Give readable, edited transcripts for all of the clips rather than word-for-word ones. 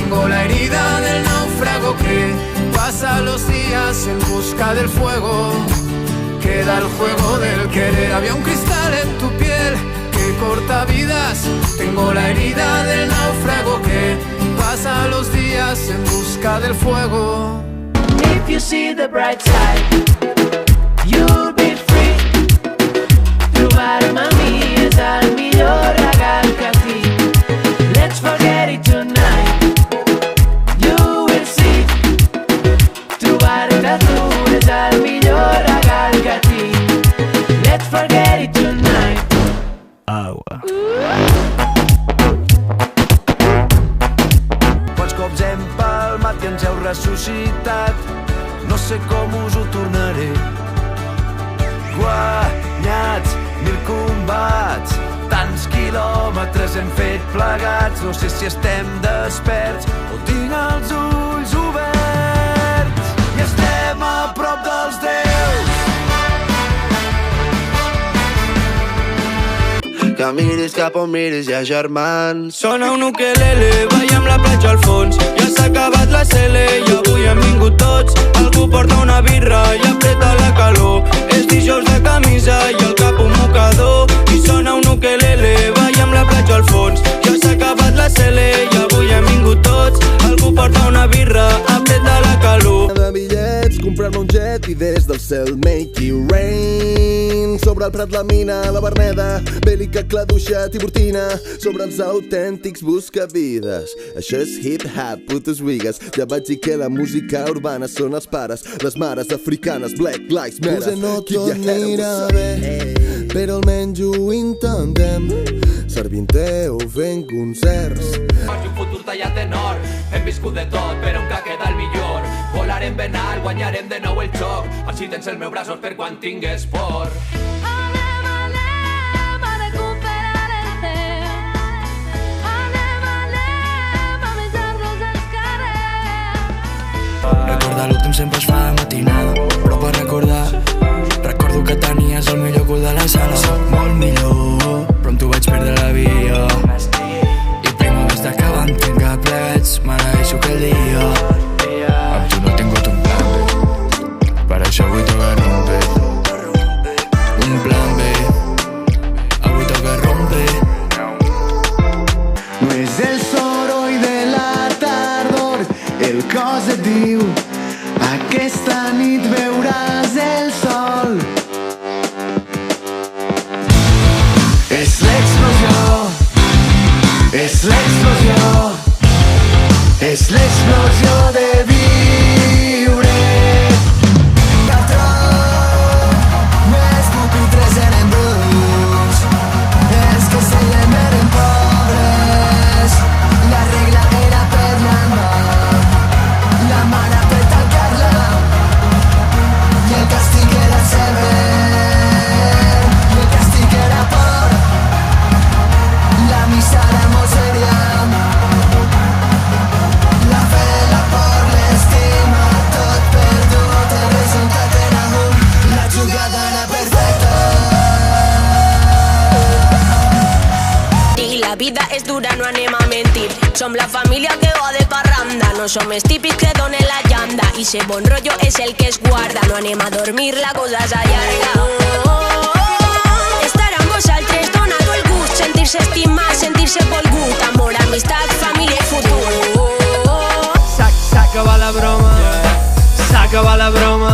Tengo la herida del náufrago que pasa los días en busca del fuego. Queda el juego del querer. Había un cristal en tu piel que corta vidas. Tengo la herida del náufrago que pasa los días en busca del fuego. If you see the bright side, you'll be free. Trobar-me a mi és el millor regal que tinc. Let's forget it tonight. You will see. Trobar-te tu és el millor regal que tinc. Let's forget it tonight. Agua. Quants cops hem palmat i ens heu ressuscitat. No sé com us ho tornaré. Guanyats 1000 combats, tants quilòmetres hem fet plegats. No sé si estem desperts o tinc els ulls oberts. I estem a prop dels déus. Que miris cap on miris, ja germans. Sona un ukelele, veiem la platja al fons. Ja s'ha acabat la cele i avui hem vingut tots. Algú porta una birra i apreta la calor. És dijous de camisa i al cap un mocador. I sona un ukelele, veiem la platja al fons. Ja s'ha acabat la cele i avui hem vingut tots. Algú porta una birra, apreta la calor. De bitllets, comprar-me un jet i des del cel make it rain. Sobre el Prat, la mina, la Verneda, Bèl·lica, Claduixa, Tiburtina. Sobre els autèntics buscavides. Això és hip-hop, putes wigues. Ja vaig dir que la música urbana són els pares, les mares africanes, Black Lives Matter. Potser no tot anirà bé, però almenys ho intentem. Servint-te o fent concerts. I un futur tallat en or. Hem viscut de tot, però encara queda el millor. Volarem ben alt, guanyarem de nou el xoc. Així tens els meus braços per quan tingues por. Recordar l'últim sempre es fa de matinada, però per recordar recordo que tenies el millor cul de la sala. Soc molt millor, però amb tu vaig perdre la via. I primo des que vam tancar plets, m'agraeixo aquell dia. Amb tu no tengo un plan B, per això avui toca romper. Un plan B, avui toca romper. No és el soroll de la tardor, el cos et diu aquesta nit veuràs el sol. És l'explosió, és l'explosió, és l'explosió de viure. Patró, més pupitres eren bruts, els que seien eren pobres. La regla era per la mà, la mare per tancar-la, i el càstig era sever, i el càstig era por, la missa era molt seria, la fe, la por, l'estima, tot perdut, el resultat era un, la jugada era perfecta. I la vida és dura, no anem a mentir. Som la família que va de parranda. No som els típics que donen la llanda. I ser bon rotllo és el que es guarda. No anem a dormir, la cosa s'allarga. Estar amb vosaltres dona tot el gust. Sentir-se estimat, sentir-se volgut. Amor, amistat, família i futur. S'ha acabat la broma, s'ha acabat la broma.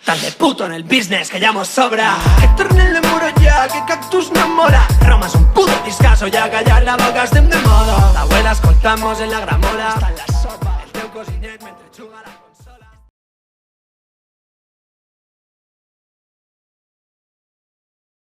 Tal de puto en el business que ya nos sobra. Héctor en el muro ya, que cactus no mola. Roma es un puto discazo, ya callar la boca estem de moda. La abuela escoltamos en la gramola. Està en la sopa, el teu cosinet mentre juga la